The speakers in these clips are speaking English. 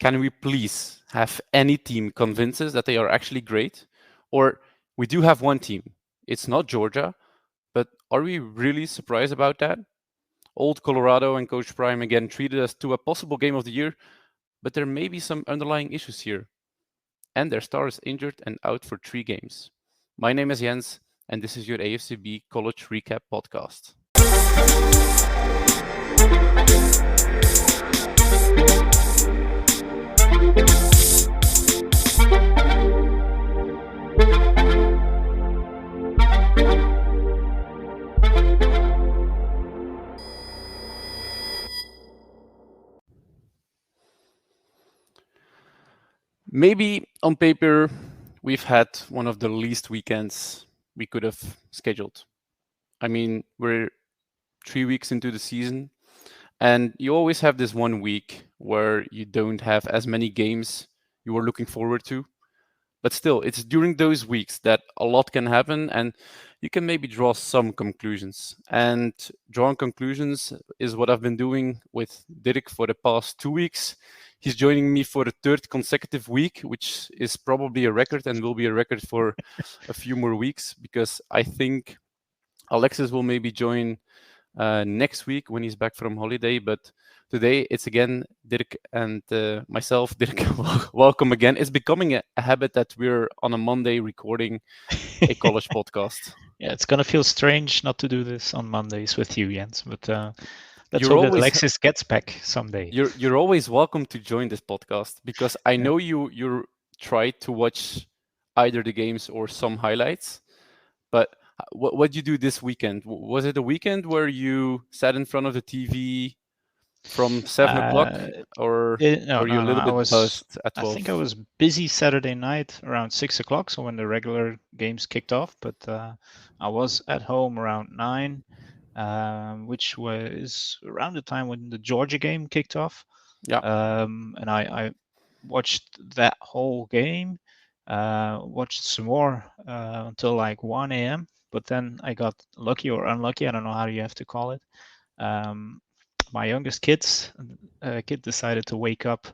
can we please have any team convince us that they are actually great? Or we do have one team. It's not Georgia, but are we really surprised about that? Old Colorado and Coach Prime again treated us to a possible game of the year, but there may be some underlying issues here. And their star is injured and out for 3 games. My name is Jens, and this is your AFCB College Recap Podcast. Maybe on paper, we've had one of the least weekends we could have scheduled. I mean, we're 3 weeks into the season, and you always have this 1 week where you don't have as many games you were looking forward to. But still, it's during those weeks that a lot can happen, and you can maybe draw some conclusions. And drawing conclusions is what I've been doing with Dirk for the past 2 weeks. He's joining me for the 3rd consecutive week, which is probably a record and will be a record for a few more weeks, because I think Alexis will maybe join next week when he's back from holiday. But today it's again Dirk and myself. Dirk, welcome again. It's becoming a habit that we're on a Monday recording a college podcast. Yeah, it's gonna feel strange not to do this on Mondays with you, Jens. But let's You're hope that always- Alexis gets back someday. You're always welcome to join this podcast, because I know you try to watch either the games or some highlights. But what did you do this weekend? Was it a weekend where you sat in front of the TV from 7 o'clock, or were you a little bit buzzed at 12? I think I was busy Saturday night around 6 o'clock, so when the regular games kicked off. But I was at home around 9, which was around the time when the Georgia game kicked off. Yeah. And I watched that whole game, watched some more until like 1 a.m. But then I got lucky or unlucky. I don't know how you have to call it. My youngest kid decided to wake up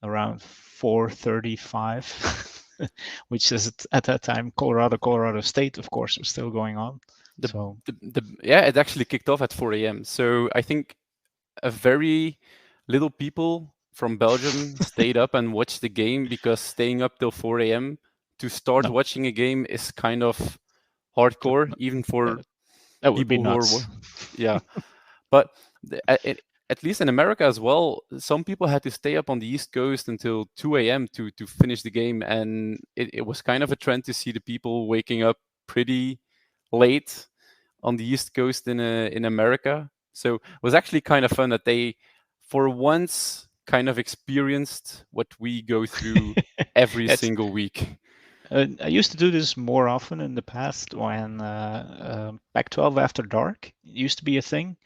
around 4:35, which is at that time Colorado State, of course, was still going on. It actually kicked off at 4 a.m. So I think a very little people from Belgium stayed up and watched the game, because staying up till 4 a.m. to start watching a game is kind of hardcore, even for that would be people nuts. Yeah, but at least in America as well, some people had to stay up on the East Coast until 2 a.m. to finish the game, and it was kind of a trend to see the people waking up pretty late on the East Coast in America. So it was actually kind of fun that they, for once, kind of experienced what we go through every single week. I used to do this more often in the past when Pac-12 after dark used to be a thing,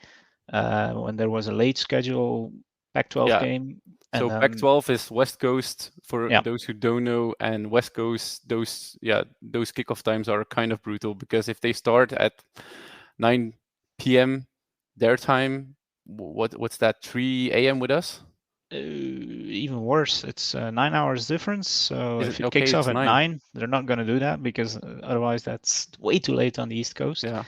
when there was a late schedule Pac-12 game. So Pac-12 is West Coast for those who don't know, and West Coast, those kickoff times are kind of brutal, because if they start at 9 p.m. their time, what's that, 3 a.m. with us? Even worse, it's 9 hours difference. So if it kicks off at 9, they're not going to do that, because otherwise that's way too late on the East Coast. Yeah.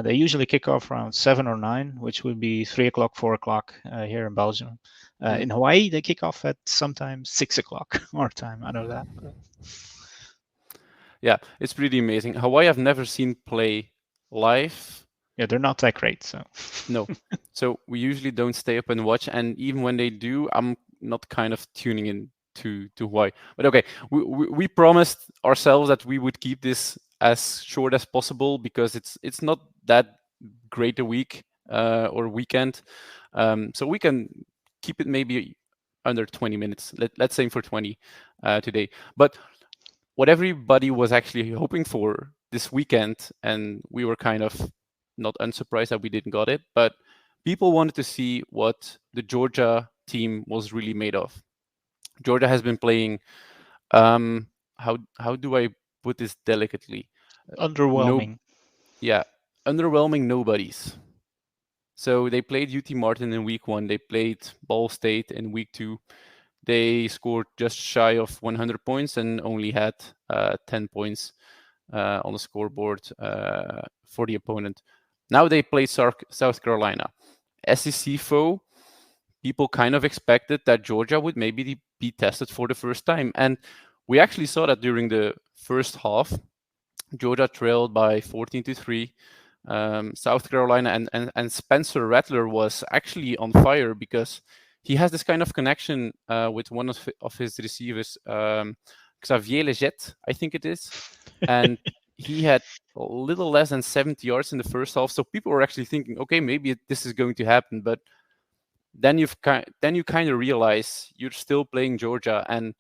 They usually kick off around 7 or 9, which would be 3 o'clock, 4 o'clock here in Belgium. In Hawaii, they kick off at sometimes 6 o'clock our time. I know that. Yeah, it's pretty amazing. Hawaii, I've never seen play live. Yeah, they're not that great. So no, so we usually don't stay up and watch. And even when they do, I'm not kind of tuning in to Hawaii. But okay, we promised ourselves that we would keep this as short as possible, because it's not that great a week or weekend. So we can keep it maybe under 20 minutes. Let's aim for 20 today. But what everybody was actually hoping for this weekend, and we were kind of not unsurprised that we didn't got it, but people wanted to see what the Georgia team was really made of. Georgia has been playing, how do I put this delicately? Underwhelming. Underwhelming nobodies. So they played UT Martin in week 1. They played Ball State in week 2. they scored just shy of 100 points and only had 10 points on the scoreboard for the opponent. Now they play South Carolina. SEC foe, people kind of expected that Georgia would maybe be tested for the first time. And we actually saw that during the first half. Georgia trailed by 14-3. South Carolina and Spencer Rattler was actually on fire because he has this kind of connection with one of his receivers, Xavier Leggett, I think it is. And he had a little less than 70 yards in the first half. So people were actually thinking, okay, maybe this is going to happen. But then you kind of realize you're still playing Georgia. And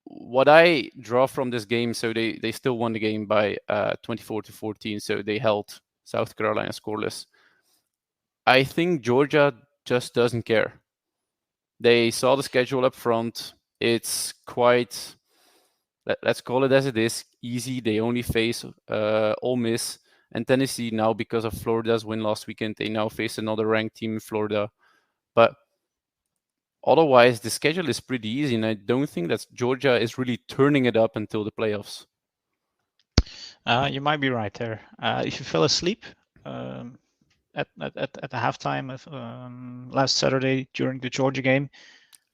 what I draw from this game, so they still won the game by 24-14. So they held South Carolina scoreless. I think Georgia just doesn't care. They saw the schedule up front. It's quite, let's call it as it is, easy. They only face Ole Miss and Tennessee now because of Florida's win last weekend. They now face another ranked team in Florida. But otherwise, the schedule is pretty easy, and I don't think that Georgia is really turning it up until the playoffs. You might be right there. If you fell asleep at the halftime of last Saturday during the Georgia game,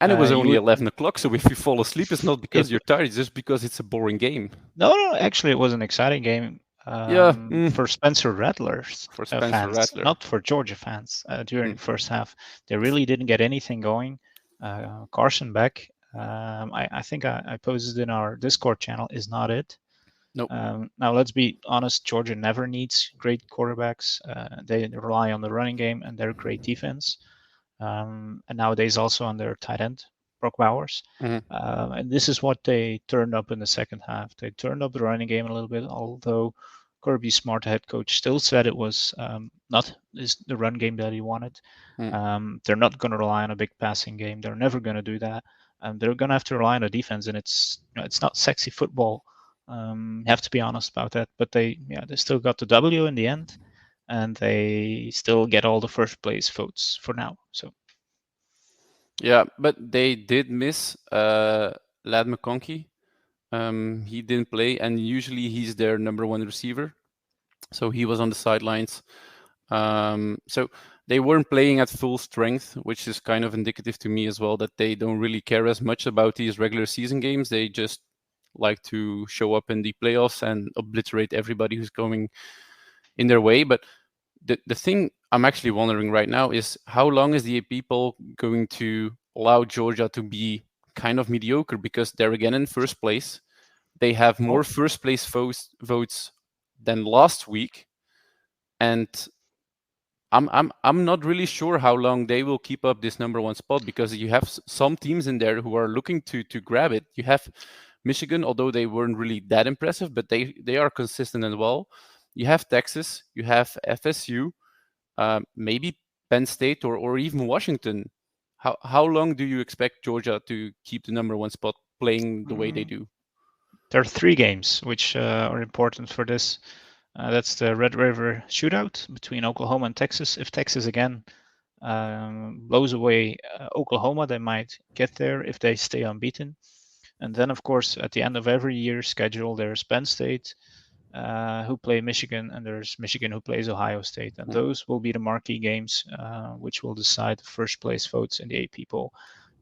and it was only 11 o'clock, so if you fall asleep, it's not because you're tired, it's just because it's a boring game. No, actually, it was an exciting game. For Spencer Rattler's fans, not for Georgia fans. During the first half, they really didn't get anything going. Carson Beck, I think I posted in our Discord channel, is not it. Nope. Now, let's be honest, Georgia never needs great quarterbacks. They rely on the running game and their great defense. And nowadays also on their tight end, Brock Bowers. And this is what they turned up in the second half. They turned up the running game a little bit, although Kirby Smart, head coach, still said it was not the run game that he wanted. They're not going to rely on a big passing game. They're never going to do that. They're going to have to rely on a defense, and it's not sexy football. Have to be honest about that. But they still got the W in the end, and they still get all the first place votes for now. So. Yeah, but they did miss Lad McConkey. He didn't play, and usually he's their number one receiver. So he was on the sidelines. So they weren't playing at full strength, which is kind of indicative to me as well that they don't really care as much about these regular season games. They just like to show up in the playoffs and obliterate everybody who's going in their way. But the thing I'm actually wondering right now is how long is the people going to allow Georgia to be kind of mediocre, because they're again in first place. They have more first place votes than last week, and I'm not really sure how long they will keep up this number one spot, because you have some teams in there who are looking to grab it. You have Michigan, although they weren't really that impressive, but they are consistent as well. You have Texas, you have FSU, maybe Penn State or even Washington. How long do you expect Georgia to keep the number one spot playing the way they do? There are 3 games which are important for this. That's the Red River shootout between Oklahoma and Texas. If Texas again blows away Oklahoma, they might get there if they stay unbeaten. And then, of course, at the end of every year's schedule, there's Penn State, who play Michigan, and there's Michigan who plays Ohio State. And those will be the marquee games, which will decide the first place votes in the AP poll.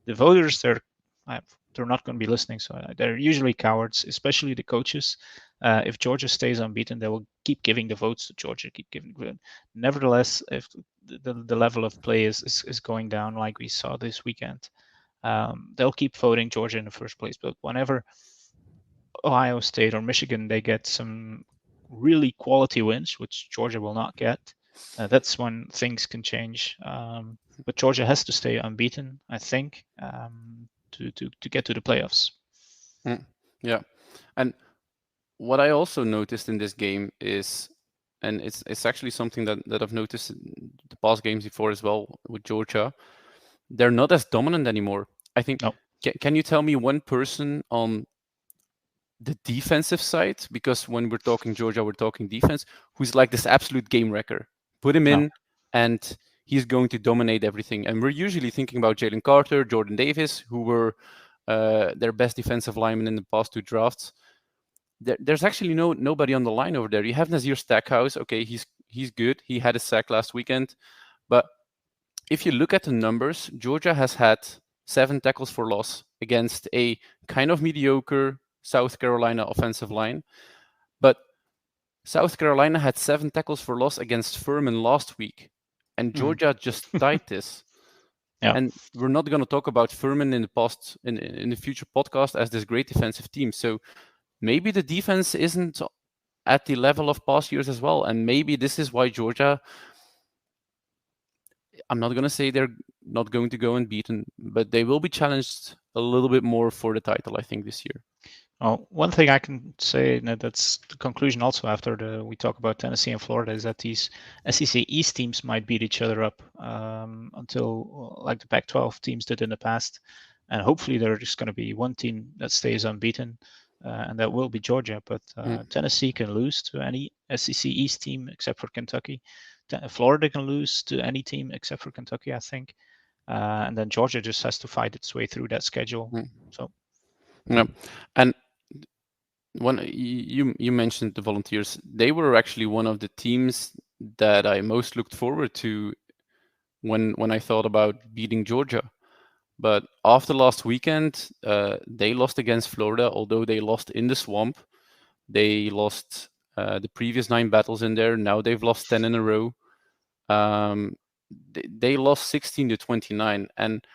The voters, they're not going to be listening, so they're usually cowards, especially the coaches. If Georgia stays unbeaten, they will keep giving the votes to Georgia, keep giving. Nevertheless, if the level of play is going down, like we saw this weekend, they'll keep voting Georgia in the first place. But whenever Ohio State or Michigan, they get some really quality wins, which Georgia will not get, that's when things can change. But Georgia has to stay unbeaten, I think, to get to the playoffs. Yeah, and what I also noticed in this game is, and it's actually something that I've noticed in the past games before as well with Georgia, they're not as dominant anymore. I think. No. Can you tell me one person on the defensive side, because when we're talking Georgia, we're talking defense, who's like this absolute game wrecker? Put him in, and he's going to dominate everything. And we're usually thinking about Jalen Carter, Jordan Davis, who were their best defensive linemen in the past two drafts. There's actually nobody on the line over there. You have Nazir Stackhouse. Okay, he's good. He had a sack last weekend, but if you look at the numbers, Georgia has had 7 tackles for loss against a kind of mediocre South Carolina offensive line. But South Carolina had 7 tackles for loss against Furman last week, and Georgia just tied this. Yeah. And we're not going to talk about Furman in the future podcast as this great defensive team. So maybe the defense isn't at the level of past years as well, and maybe this is why Georgia. I'm not going to say they're not going to go unbeaten, but they will be challenged a little bit more for the title, I think, this year. Well, one thing I can say, and that's the conclusion also after we talk about Tennessee and Florida, is that these SEC East teams might beat each other up until like the Pac-12 teams did in the past. And hopefully there's just going to be one team that stays unbeaten, and that will be Georgia. But Tennessee can lose to any SEC East team except for Kentucky. Florida can lose to any team except for Kentucky, I think. And then Georgia just has to fight its way through that schedule. So, yeah, and when you mentioned the Volunteers, they were actually one of the teams that I most looked forward to when I thought about beating Georgia. But after last weekend, they lost against Florida, although they lost in the swamp. They lost the previous 9 battles in there. Now they've lost 10 in a row. They lost 16-29, and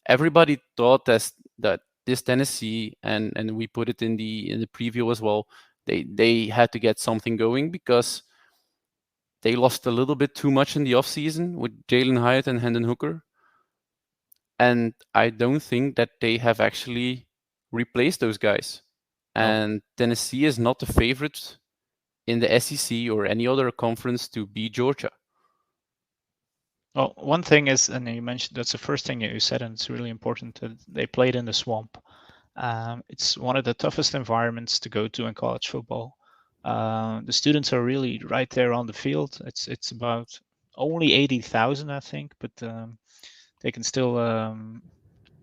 everybody thought that this Tennessee, and we put it in the preview as well, they had to get something going because they lost a little bit too much in the offseason with Jalen Hyatt and Hendon Hooker. And I don't think that they have actually replaced those guys. And Tennessee is not the favorite in the SEC or any other conference to beat Georgia. Well, one thing is, and you mentioned that's the first thing that you said, and it's really important that they played in the swamp. It's one of the toughest environments to go to in college football. The students are really right there on the field. It's about only 80,000, I think, but they can still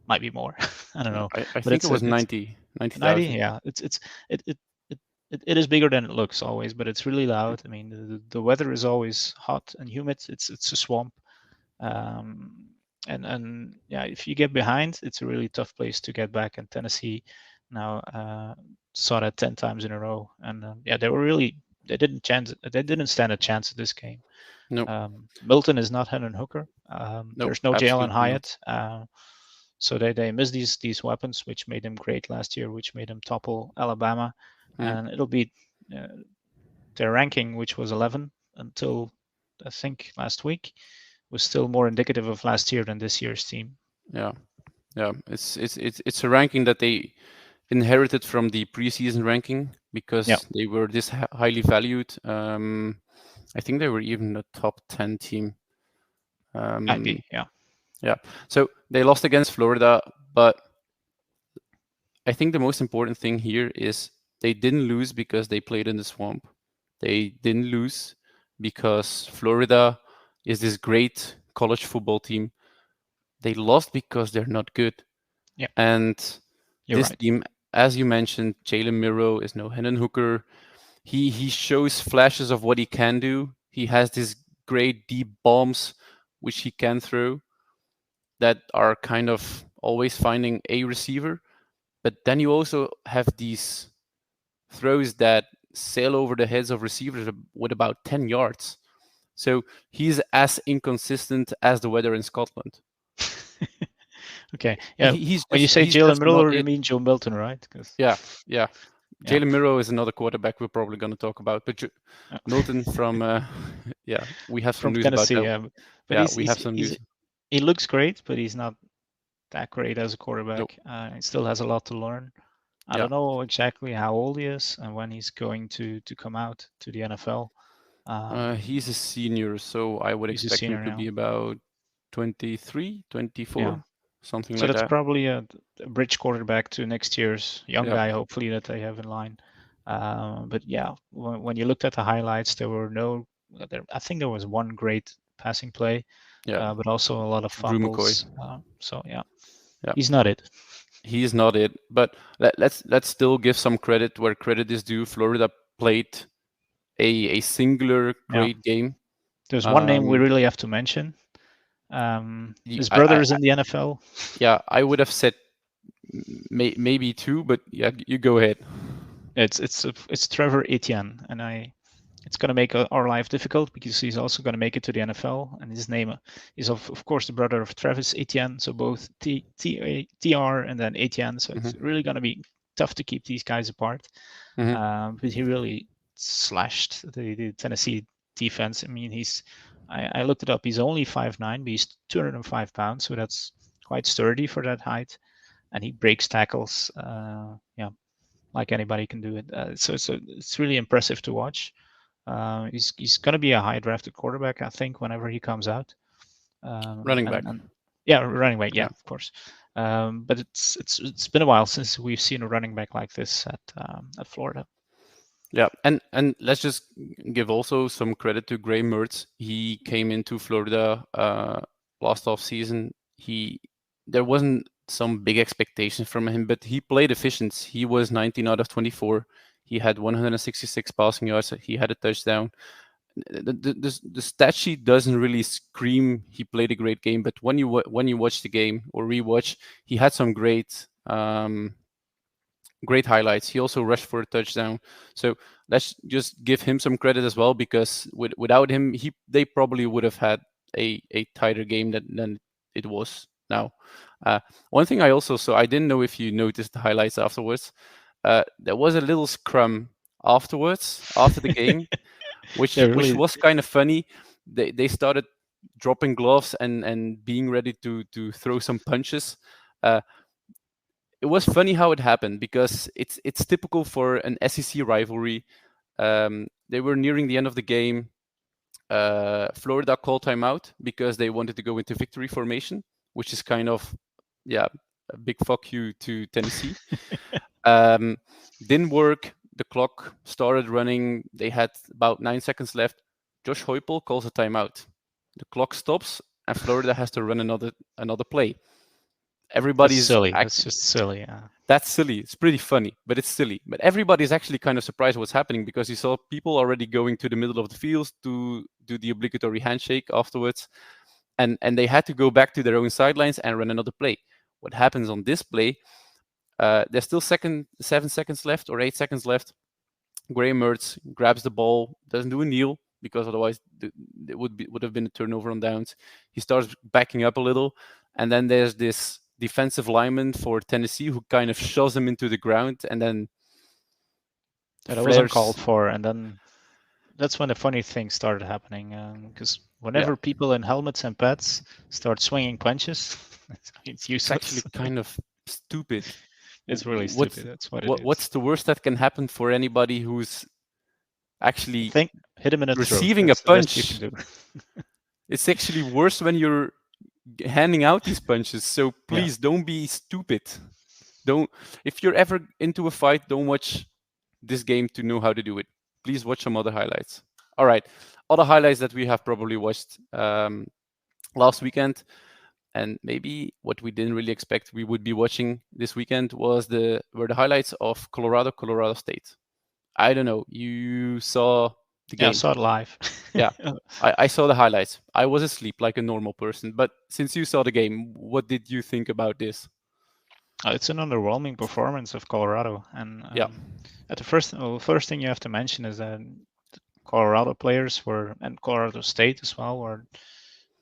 might be more. I don't know. I think it was 90,000. 90, yeah. It is bigger than it looks always, but it's really loud. I mean, the weather is always hot and humid. It's a swamp. And yeah, if you get behind, it's a really tough place to get back. And Tennessee now saw that 10 times in a row, and yeah, they didn't stand a chance at this game. No, Milton is not Hendon Hooker. There's no Jalen Hyatt, so they missed these weapons, which made them great last year, which made them topple Alabama, and it'll be their ranking, which was 11 until I think last week, was still more indicative of last year than this year's team. Yeah. It's a ranking that they inherited from the preseason ranking because they were this highly valued. I think they were even a top 10 team. Might be, yeah. Yeah. So they lost against Florida, but I think the most important thing here is they didn't lose because they played in the swamp. They didn't lose because Florida is this great college football team. They lost because they're not good. Yeah. And You're this right. team, as you mentioned, Jalen Miro is no Hendon Hooker. He shows flashes of what he can do. He has these great deep bombs which he can throw that are kind of always finding a receiver. But then you also have these throws that sail over the heads of receivers with about 10 yards. So he's as inconsistent as the weather in Scotland. Okay. Yeah. He's when you say Jalen Miller, you mean Joe Milton, right? Yeah. Jalen Miro is another quarterback we're probably going to talk about. But Milton from, we have some from news Tennessee, about that. But we have some news. He looks great, but he's not that great as a quarterback. Nope. He still has a lot to learn. I don't know exactly how old he is and when he's going to come out to the NFL. He's a senior, so I would expect him to be about 23, 24, something like that. So that's probably a bridge quarterback to next year's young guy, hopefully, that they have in line. But yeah, when you looked at the highlights, there were I think there was one great passing play, Yeah, but also a lot of Drew McCoy. fumbles. So yeah, Yeah, he's not it. he is not it. But let's still give some credit where credit is due. Florida played a singular Yeah, great game. there's one name we Um, really have to mention. you, His brother is I in the NFL. yeah, I would have said maybe two, but yeah, you go ahead. It's Trevor Etienne, and it's going to make our life difficult because he's also going to make it to the NFL, and his name is of course the brother of Travis Etienne, so both TR and then Etienne. So Hmm. it's really going to be tough to keep these guys apart. Hmm. But he really slashed the Tennessee defense. I mean, I looked it up. He's only 5'9", but he's 205 pounds, so that's quite sturdy for that height, and he breaks tackles. Yeah, like anybody can do it. So it's really impressive to watch. He's going to be a high drafted quarterback, I think, whenever he comes out. Running back. And yeah, running back, yeah, Yeah. of course. But it's been a while since we've seen a running back like this at Florida. Yeah, and let's just give also some credit to Gray Mertz. He came into Florida last off season. There wasn't some big expectations from him, but he played efficient. He was 19 out of 24. He had 166 passing yards. He had a touchdown. The stat sheet doesn't really scream he played a great game, but when you watch the game or rewatch, he had some great highlights. He also rushed for a touchdown. So let's just give him some credit as well, because without him, they probably would have had a tighter game than it was now. One thing I also saw, I didn't know if you noticed the highlights afterwards. There was a little scrum afterwards, after the game, Yeah, which really. was kind of funny. They started dropping gloves and being ready to throw some punches. Uh, it was funny how it happened, because it's typical for an SEC rivalry. They were nearing the end of the game. Florida called timeout because they wanted to go into victory formation, which is kind of, yeah, a big fuck you to Tennessee. um, didn't work. The clock started running. They had about 9 seconds left. Josh Heupel calls a timeout. The clock stops, and Florida has to run another play. That's Everybody's silly. That's just silly. Yeah. That's silly. It's pretty funny, but it's silly. But everybody's actually kind of surprised what's happening, because you saw people already going to the middle of the field to do the obligatory handshake afterwards, and they had to go back to their own sidelines and run another play. What happens on this play? There's still 7 seconds left or 8 seconds left. Graham Mertz grabs the ball, doesn't do a kneel, because otherwise it would have been a turnover on downs. He starts backing up a little, and then there's this defensive lineman for Tennessee who kind of shoves him into the ground, and then That was flares. uncalled for, and then that's when the funny things started happening. Because whenever people in helmets and pads start swinging punches, it's It's actually useless. kind of stupid. It's really What's stupid. That's what it is. what's the worst that can happen for anybody who's actually Think hit him in the throat. receiving a That's the best you can punch? do. It's actually worse when you're handing out these punches. So Yeah. please don't be stupid. Don't, if you're ever into a fight, don't watch this game to know how to do it. Please watch some other highlights. All right, other highlights that we have probably watched last weekend, and maybe what we didn't really expect we would be watching this weekend were the highlights of Colorado State. I don't know. You saw the Yeah, I game? saw it live. Yeah, I saw the highlights. I was asleep like a normal person. But since you saw the game, what did you think about this? It's an underwhelming performance of Colorado, and Yeah, at the first thing you have to mention is that Colorado players were, and Colorado State as well, were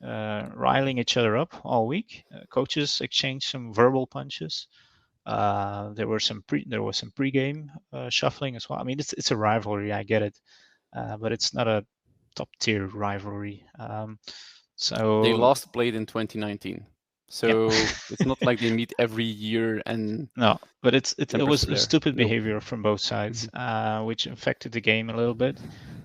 riling each other up all week. Coaches exchanged some verbal punches. There was some pregame shuffling as well. I mean, it's a rivalry, I get it, but it's not a top tier rivalry. they So last played in 2019, yeah, so it's not like they meet every year and no, but it tempers was a flare. stupid Nope. behavior from both sides, which affected the game a little bit.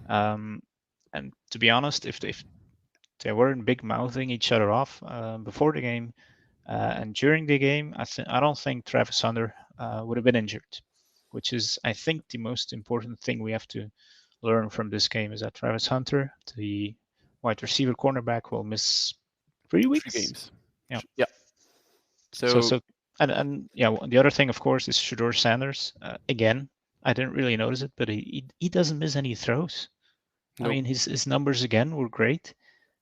And to be honest, if they weren't big mouthing each other off before the game and during the game, I don't think Travis Hunter would have been injured, which is, I think, the most important thing we have to learn from this game is that Travis Hunter, the wide receiver cornerback, will miss 3 3 weeks. games. Yeah. Yeah. So So so and yeah, the other thing, of course, is Shedeur Sanders. Again, I didn't really notice it, but he doesn't miss any throws. I no, mean, his numbers again were great.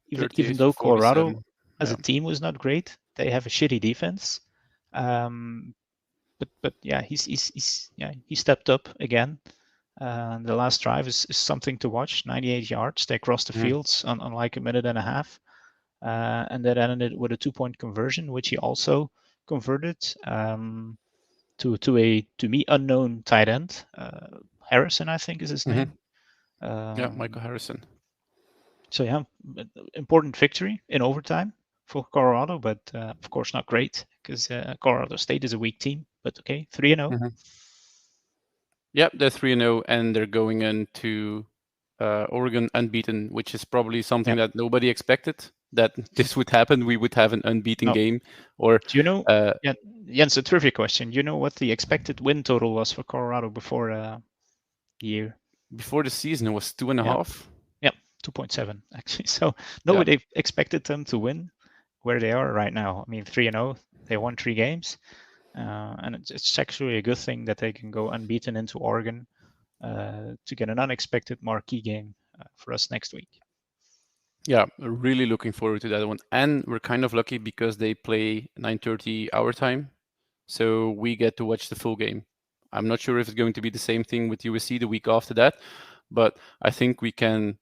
Even 38 for though Colorado 47. as Yeah. a team was not great, they have a shitty defense. Um, but yeah, he stepped up again. The last drive is something to watch. 98 yards. They crossed the Mhm. fields on like a minute and a half, and that ended with a 2-point conversion, which he also converted to a to me unknown tight end. Harrison, I think, is his Mhm. name. Yeah, Michael Um, Harrison. so yeah, important victory in overtime for Colorado, but of course not great because Colorado State is a weak team. But okay, 3-0. Mhm. Yeah, they're 3-0 and they're going into Oregon unbeaten, which is probably something Yeah. that nobody expected that this would happen. We would have an unbeaten No. game, or Do you know? uh, Yeah, Jens, a trivia question. Do you know what the expected win total was for Colorado before the year? before the season it was two and a Yeah. half. Yeah, 2.7 actually. So Yeah, nobody expected them to win where they are right now. I mean, 3-0. They won 3 games, and it's actually a good thing that they can go unbeaten into Oregon to get an unexpected marquee game for us next week. yeah, really looking forward to that one. And we're kind of lucky because they play 9:30 our time, so we get to watch the full game. I'm not sure if it's going to be the same thing with USC the week after that, but I think we can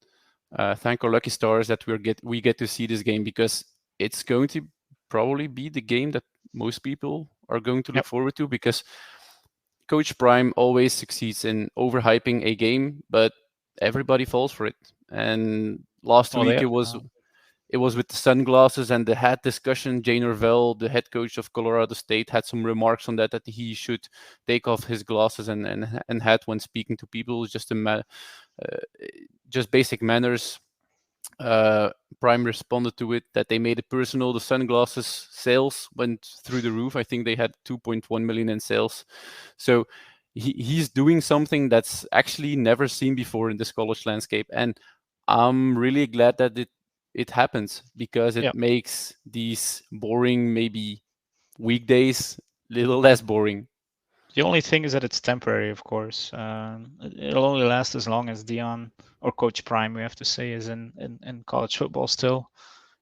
thank our lucky stars that we get to see this game because it's going to probably be the game that most people are going to look Yep. forward to because Coach Prime always succeeds in overhyping a game, but everybody falls for it. And last Well, week they it was with the sunglasses and the hat discussion. Jay Norvell, the head coach of Colorado State, had some remarks on that he should take off his glasses and hat when speaking to people. Just basic manners. uh, Prime responded to it that they made it personal. The sunglasses sales went through the roof. I think they had 2.1 million in sales. So he's doing something that's actually never seen before in this college landscape, and I'm really glad that it happens because it yeah. makes these boring maybe weekdays a little less boring. The only thing is that it's temporary, of course. It'll only last as long as Dion or Coach Prime, we have to say, is in college football still,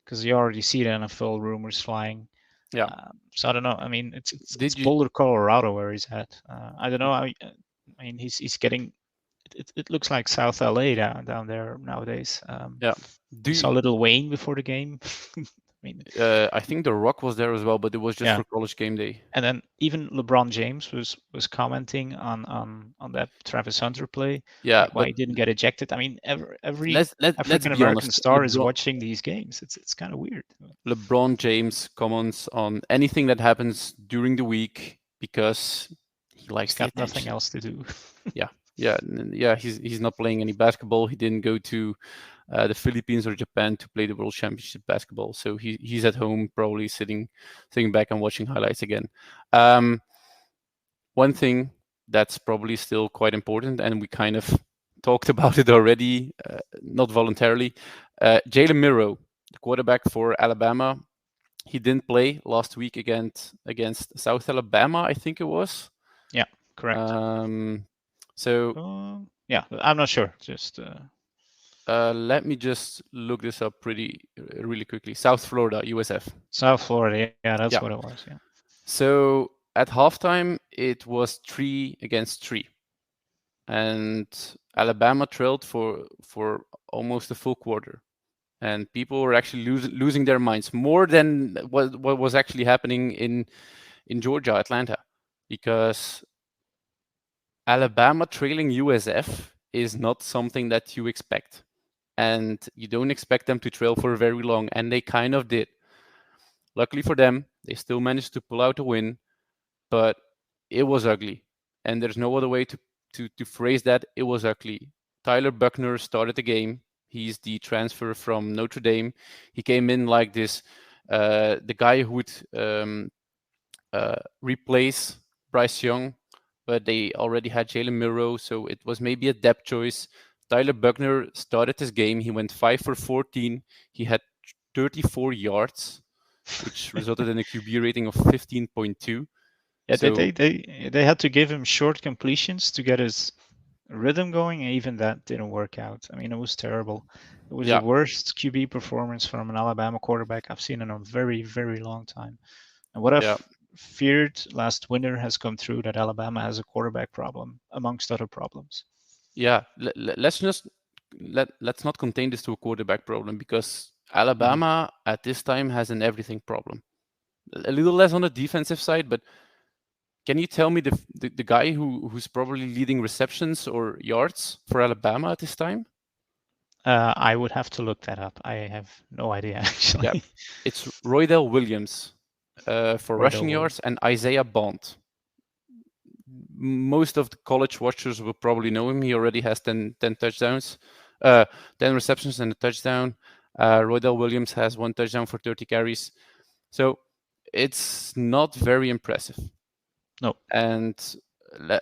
because you already see the NFL rumors flying. Yeah. So I don't know. I mean, it's Did you? Boulder, Colorado, where he's at. I don't know. I mean, he's getting. It looks like South LA down there nowadays. Yeah. We Do saw you, Little Wayne before the game. I mean, I think The Rock was there as well, but it was just yeah. for college game day. And then even LeBron James was commenting on that Travis Hunter play, Yeah, like why but he didn't get ejected. I mean, every let's African be American honest. star is watching these games. It's kind of weird. LeBron James comments on anything that happens during the week because he He's likes the got nothing attention. else to do. Yeah, yeah. He's not playing any basketball. He didn't go to the Philippines or Japan to play the World Championship basketball. So he's at home probably sitting back and watching highlights again. Um, One thing that's probably still quite important, and we kind of talked about it already, not voluntarily. Jalen Miro, the quarterback for Alabama, he didn't play last week against South Alabama, I think it was. Yeah, correct. Um, so Yeah, I'm not sure. Just let me just look this up really quickly. South Florida, USF. South Florida. Yeah, that's Yeah. what it was. Yeah. So at halftime, it was 3-3, and Alabama trailed for almost a full quarter, and people were actually losing their minds more than what was actually happening in Georgia, Atlanta, because Alabama trailing USF is not something that you expect, and you don't expect them to trail for very long, and they kind of did. Luckily for them, they still managed to pull out a win, but it was ugly, and there's no other way to phrase that. It was ugly. Tyler Buckner started the game. He's the transfer from Notre Dame. He came in like this, the guy who would replace Bryce Young, but they already had Jalen Miro, so it was maybe a depth choice. Tyler Buckner started his game. He went 5 for 14. He had 34 yards, which resulted in a QB rating of 15.2. Yeah, So they had to give him short completions to get his rhythm going, and even that didn't work out. I mean, it was terrible. It was the yeah, worst QB performance from an Alabama quarterback I've seen in a very, very long time. And what yeah, I've feared last winter has come true, that Alabama has a quarterback problem, amongst other problems. yeah. Let's not contain this to a quarterback problem, because Mhm. Alabama at this time has an everything problem. A little less on the defensive side, but can you tell me the guy who's probably leading receptions or yards for Alabama at this time? I would have to look that up. I have no idea Yeah, actually. it's Roydell Williams for Roy rushing Will. yards, and Isaiah Bond. Most of the college watchers will probably know him. He already has 10 touchdowns, 10 receptions and a touchdown. Roydell Williams has one touchdown for 30 carries. So it's not very impressive. No. And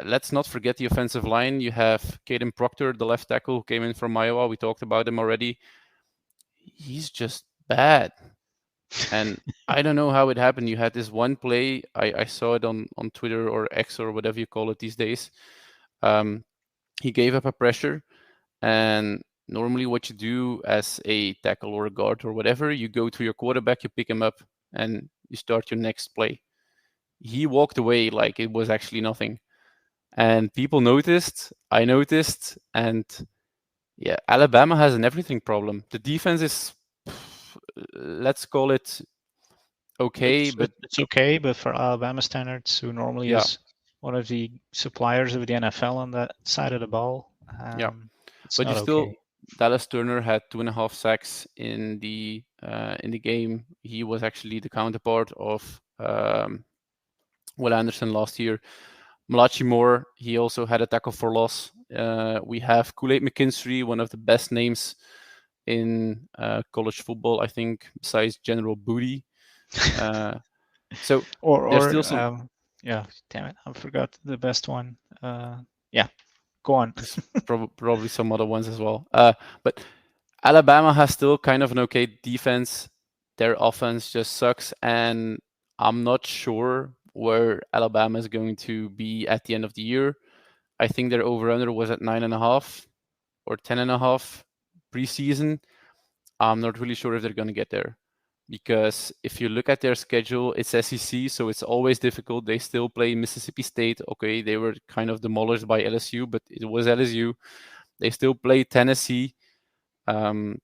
let's not forget the offensive line. You have Caden Proctor, the left tackle, who came in from Iowa. We talked about him already. He's just bad. And I don't know how it happened. You had this one play. I saw it on Twitter or X or whatever you call it these days. Um, he gave up a pressure, and normally what you do as a tackle or a guard or whatever, you go to your quarterback, you pick him up, and you start your next play. He walked away like it was actually nothing, and people noticed. I noticed, and yeah, Alabama has an everything problem. The defense is, let's call it okay, but It's okay, but for Alabama standards, who normally yeah, is one of the suppliers of the NFL on that side of the ball, yeah. it's But you not still, okay. Dallas Turner had 2.5 sacks in the game. He was actually the counterpart of Will Anderson last year. Malachi Moore, he also had a tackle for loss. We have Kool-Aid McKinstry, one of the best names in college football, I think, besides General Booty. Uh, so or there's or still some, yeah, damn it, I forgot the best one. Yeah, go on. there's probably some other ones as well. But Alabama has still kind of an okay defense. Their offense just sucks, and I'm not sure where Alabama is going to be at the end of the year. I think their over/under was at 9.5 or 10.5 preseason. I'm not really sure if they're going to get there, because if you look at their schedule, it's SEC, so it's always difficult. They still play Mississippi State. Okay, they were kind of demolished by LSU, but it was LSU. They still play Tennessee, um,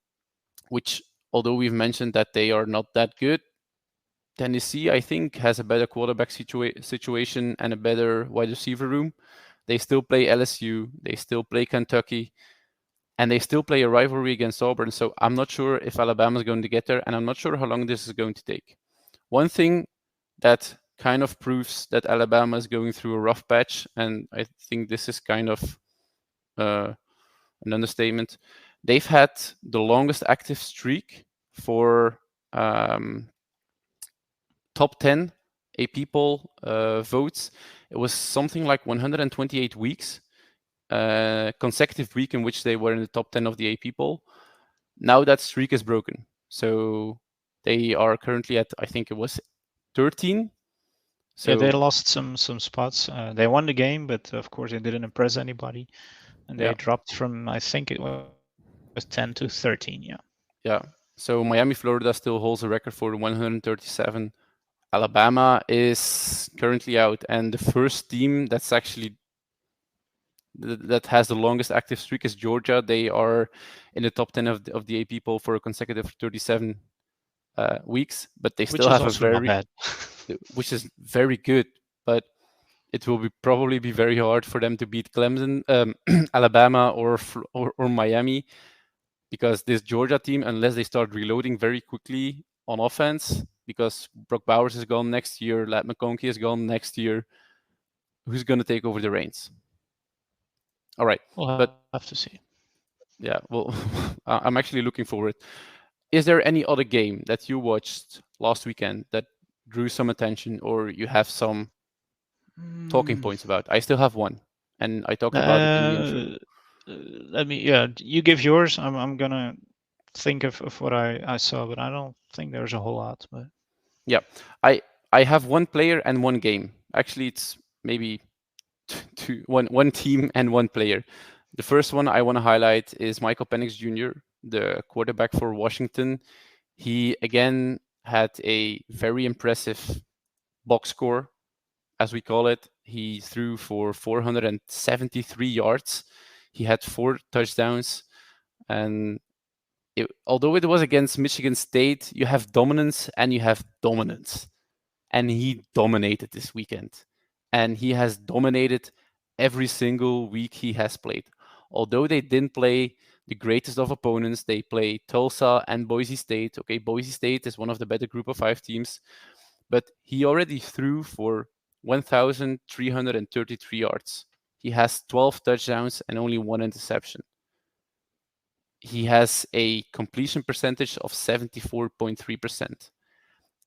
which, although we've mentioned that they are not that good, Tennessee, I think, has a better quarterback situation and a better wide receiver room. They still play LSU, they still play Kentucky, and they still play a rivalry against Auburn. So I'm not sure if Alabama is going to get there, and I'm not sure how long this is going to take. One thing that kind of proves that Alabama is going through a rough patch, and I think this is kind of uh, an understatement. They've had the longest active streak for um, top 10 AP poll votes. It was something like 128 weeks, consecutive week in which they were in the top 10 of the AP poll. Now that streak is broken. So they are currently at, I think it was 13. Yeah, they So lost some spots. They won the game, but of course they didn't impress anybody, and yeah, they dropped from, I think it was 10 to 13. Yeah. yeah. So Miami, Florida still holds a record for 137. Alabama is currently out, and the first team that's actually that has the longest active streak is Georgia. They are in the top 10 of the AP poll for a consecutive 37 weeks, but they Which still is have a also not very, bad. which is very good. But it will probably be very hard for them to beat Clemson, Alabama, or Miami, because this Georgia team, unless they start reloading very quickly on offense, because Brock Bowers is gone next year, Lat McConkey is gone next year, who's going to take over the reins? All right, We'll have but to see. yeah, well, I'm actually looking forward. Is there any other game that you watched last weekend that drew some attention, or you have some talking Mm, points about? I still have one, and I talked about it in the intro. uh, let me. Yeah, you give yours. I'm gonna think of what I saw, but I don't think there's a whole lot. But Yeah, I I have one player and one game. Actually, it's maybe one team and one player. The first one I want to highlight is Michael Penix Jr., the quarterback for Washington. He again had a very impressive box score, as we call it. He threw for 473 yards. He had 4 touchdowns, and although it was against Michigan State, you have dominance and you have dominance, and he dominated this weekend. And he has dominated every single week he has played. Although they didn't play the greatest of opponents, they play Tulsa and Boise State. Okay, Boise State is one of the better group of 5 teams, but he already threw for 1,333 yards. He has 12 touchdowns and only one interception. He has a completion percentage of 74.3%.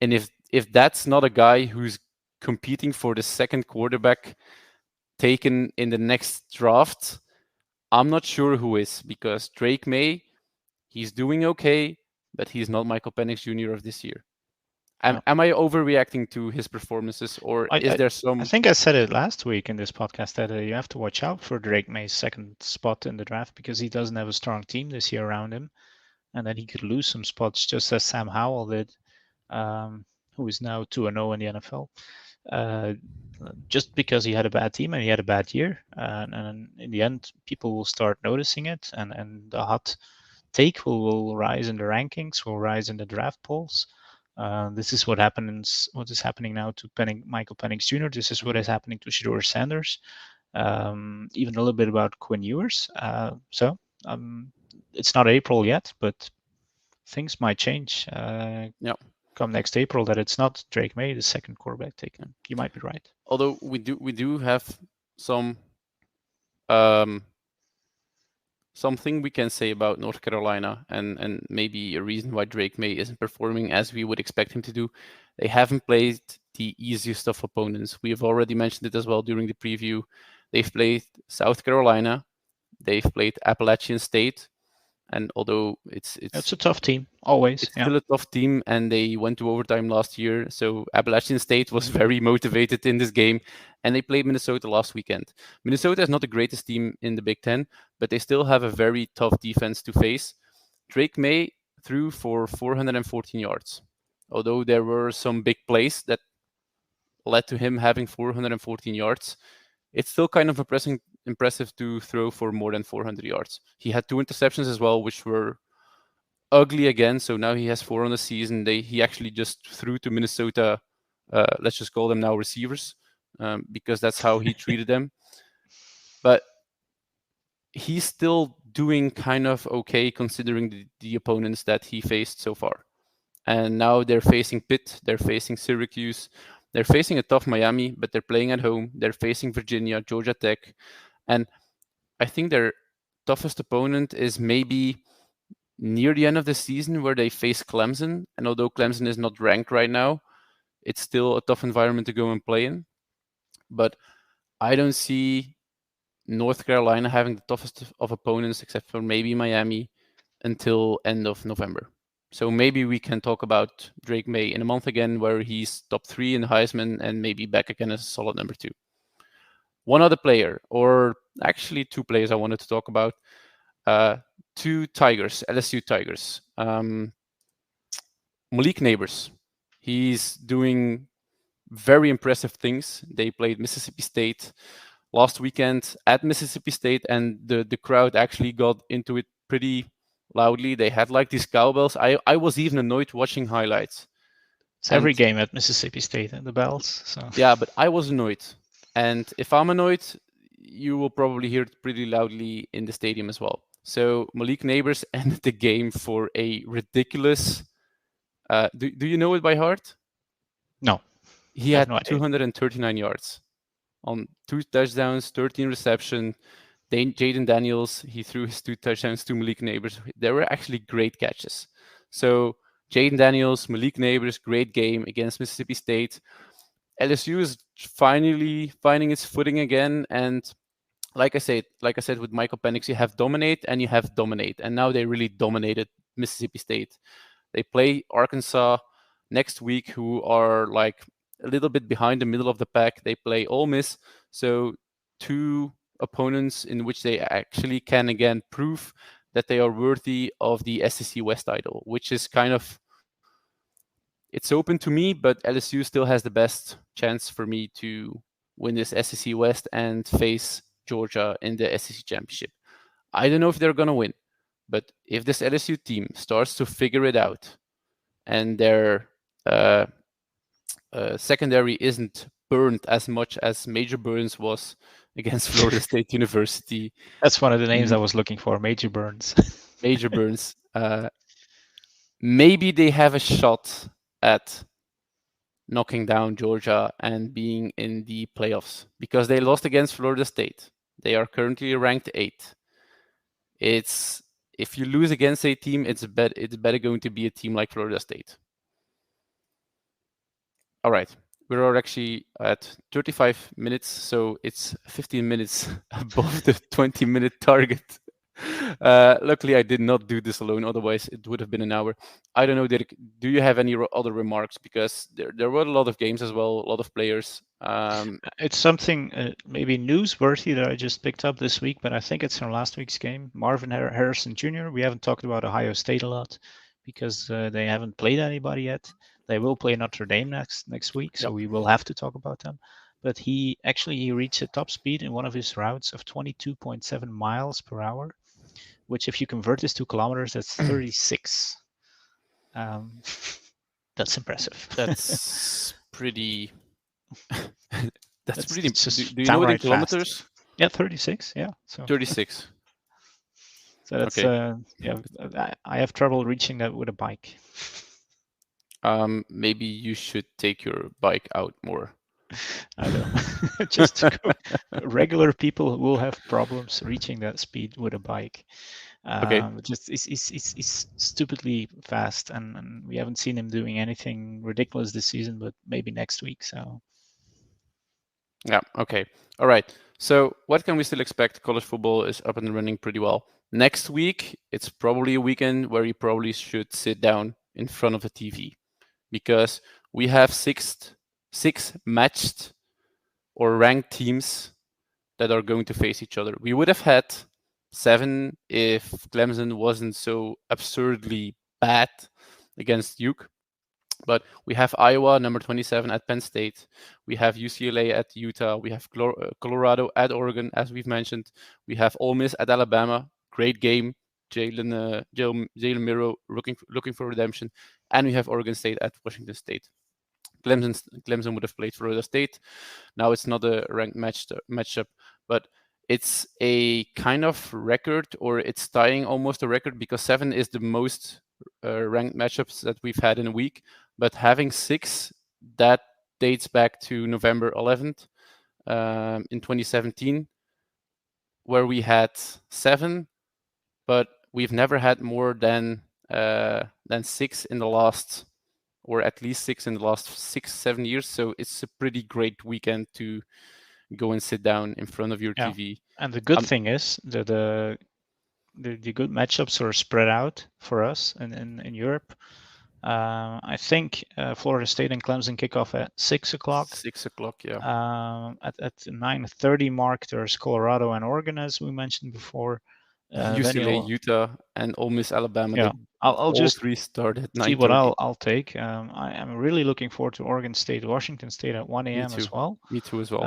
And if that's not a guy who's competing for the second quarterback taken in the next draft, I'm not sure who is, because Drake May, he's doing okay, but he's not Michael Penix Jr. of this year. Am, no, am I overreacting to his performances, or I, is I there I some? think I said it last week in this podcast that you have to watch out for Drake May's second spot in the draft because he doesn't have a strong team this year around him, and then he could lose some spots just as Sam Howell did, who is now 2-0 in the NFL. Uh, just because he had a bad team and he had a bad year, and in the end, people will start noticing it, and the hot take will rise in the rankings, will rise in the draft polls. This is what happens. What is happening now to Michael Penix Jr. This is what is happening to Shedeur Sanders. Even a little bit about Quinn Ewers. It's not April yet, but things might change. Yeah. Come next April, that it's not Drake May, the second quarterback taken. You might be right. Although we do have some um, something we can say about North Carolina, and maybe a reason why Drake May isn't performing as we would expect him to do. They haven't played the easiest of opponents. We have already mentioned it as well during the preview. They've played South Carolina, they've played Appalachian State, and although it's It's it's a tough team, always. it's Yeah. still a tough team, and they went to overtime last year. So Appalachian State was very motivated in this game, and they played Minnesota last weekend. Minnesota is not the greatest team in the Big Ten, but they still have a very tough defense to face. Drake May threw for 414 yards, although there were some big plays that led to him having 414 yards. It's still kind of impressive to throw for more than 400 yards. He had 2 interceptions as well, which were ugly again. So now he has 4 on the season. He actually just threw to Minnesota. Let's just call them now receivers, because that's how he treated them. But he's still doing kind of okay considering the opponents that he faced so far. And now they're facing Pitt, they're facing Syracuse, they're facing a tough Miami, but they're playing at home. They're facing Virginia, Georgia Tech, and I think their toughest opponent is maybe near the end of the season where they face Clemson. And although Clemson is not ranked right now, it's still a tough environment to go and play in. But I don't see North Carolina having the toughest of opponents, except for maybe Miami, until end of November. So maybe we can talk about Drake May in a month again, where he's top 3 in the Heisman and maybe back again as a solid number 2. One other player, or actually 2 players I wanted to talk about. 2 Tigers, LSU Tigers. Malik Neighbors. He's doing very impressive things. They played Mississippi State last weekend at Mississippi State, and the crowd actually got into it pretty loudly. They had like these cowbells. I was even annoyed watching highlights. It's And every game at Mississippi State and the bells. So yeah, but I was annoyed. And if I'm annoyed, you will probably hear it pretty loudly in the stadium as well. So Malik Neighbors ended the game for a ridiculous. Do you know it by heart? no, He I have had no idea. 239 yards on 2 touchdowns, 13 reception. Jaden Daniels, he threw his 2 touchdowns to Malik Neighbors. They were actually great catches. So Jaden Daniels, Malik Neighbors, great game against Mississippi State. LSU is finally finding its footing again, and like I said with Michael Penix, you have dominate and you have dominate, and now they really dominated Mississippi State. They play Arkansas next week, who are like a little bit behind the middle of the pack. They play Ole Miss, so two opponents in which they actually can again prove that they are worthy of the SEC West title, which is kind of, it's open to me, but LSU still has the best chance for me to win this SEC West and face Georgia in the SEC championship. I don't know if they're gonna win, but if this LSU team starts to figure it out and their secondary isn't burned as much as Major Burns was against Florida State University. That's one of the names I was looking for, Major Burns. Major Burns. Maybe they have a shot at knocking down Georgia and being in the playoffs because they lost against Florida State. They are currently ranked 8th. It's, if you lose against a team, it's better going to be a team like Florida State. All right, we're actually at 35 minutes, so it's 15 minutes above the 20-minute target. Luckily, I did not do this alone. Otherwise, it would have been an hour. I don't know, Dirk, do you have any other remarks? Because there were a lot of games as well, a lot of players. It's something maybe newsworthy that I just picked up this week, but I think it's from last week's game. Marvin Harrison Jr. We haven't talked about Ohio State a lot because they haven't played anybody yet. They will play Notre Dame next week, so we will have to talk about them. But he reached a top speed in one of his routes of 22.7 miles per hour, which if you convert this to kilometers, that's 36. That's impressive. That's pretty. That's pretty. Just do you know it in kilometers? Fast. Yeah, 36. Yeah. So 36. So that's yeah. I have trouble reaching that with a bike. Maybe you should take your bike out more. I know. Just to go. Regular people will have problems reaching that speed with a bike. Okay. Just it's stupidly fast, and we haven't seen him doing anything ridiculous this season, but maybe next week. So. Yeah. Okay. All right. So what can we still expect? College football is up and running pretty well. Next week, it's probably a weekend where you probably should sit down in front of the TV, because we have six matched or ranked teams that are going to face each other. We would have had 7 if Clemson wasn't so absurdly bad against Duke. But we have Iowa, number 27, at Penn State. We have UCLA at Utah. We have Colorado at Oregon, as we've mentioned. We have Ole Miss at Alabama. Great game. Jalen Miro looking for redemption. And we have Oregon State at Washington State. Clemson would have played Florida State. Now it's not a ranked matchup, but it's a kind of record, or it's tying almost a record, because 7 is the most ranked matchups that we've had in a week. But having 6, that dates back to November 11th in 2017, where we had 7, but we've never had more than 6 in the last, or at least 6 in the last 6-7 years. So it's a pretty great weekend to go and sit down in front of your TV. And the good thing is that the good matchups are spread out for us in Europe. I think Florida State and Clemson kick off at 6 o'clock. 6 o'clock, yeah. At 9:30 mark, there's Colorado and Oregon, as we mentioned before. UCLA, Utah, and Ole Miss, Alabama. Yeah, I'll just 3 start at 9:30. See what I'll take. I'm really looking forward to Oregon State, Washington State at 1 a.m. as well. Me too as well.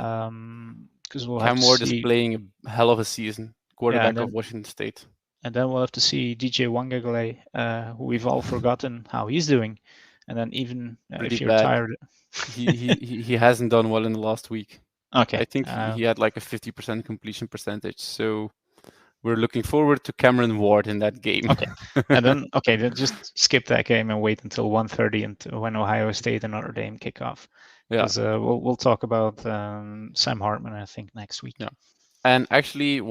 Because we'll Cam have Ward to see... is playing a hell of a season, quarterback of Washington State. And then we'll have to see DJ Wangagale, who we've all forgotten how he's doing. And then even if you're tired, he hasn't done well in the last week. Okay, I think he had like a 50% completion percentage. So we're looking forward to Cameron Ward in that game. Okay, and then just skip that game and wait until 1:30 and when Ohio State and Notre Dame kick off. Because we'll talk about Sam Hartman, I think, next week. Yeah, and actually,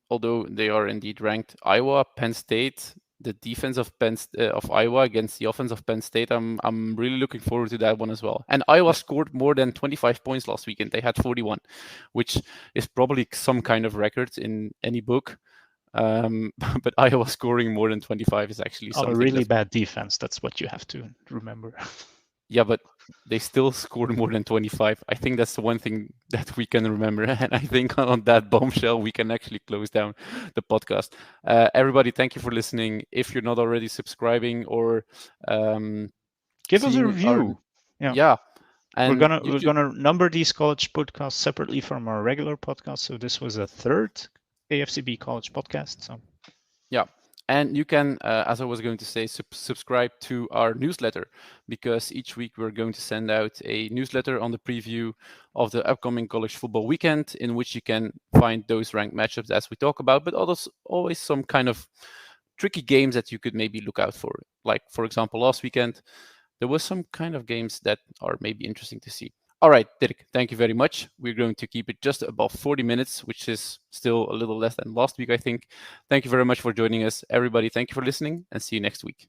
although they are indeed ranked, Iowa, Penn State, the defense of Iowa against the offense of Penn State, I'm really looking forward to that one as well. And Iowa scored more than 25 points last weekend. They had 41, which is probably some kind of record in any book. But Iowa scoring more than 25 is actually On a something really that's, bad defense, that's what you have to remember. yeah, but they still scored more than 25. I think that's the one thing that we can remember. And I think on that bombshell, we can actually close down the podcast. Everybody, thank you for listening. If you're not already subscribing or Give us a seeing our, review. Yeah. yeah, We're and gonna you we're should, gonna number these college podcasts separately from our regular podcast. So this was a third AFCB college podcast. So yeah. And you can, as I was going to say, subscribe to our newsletter, because each week we're going to send out a newsletter on the preview of the upcoming college football weekend, in which you can find those ranked matchups as we talk about, but also always some kind of tricky games that you could maybe look out for. Like, for example, last weekend, there was some kind of games that are maybe interesting to see. All right, Dirk, thank you very much. We're going to keep it just above 40 minutes, which is still a little less than last week, I think. Thank you very much for joining us. Everybody, thank you for listening, and see you next week.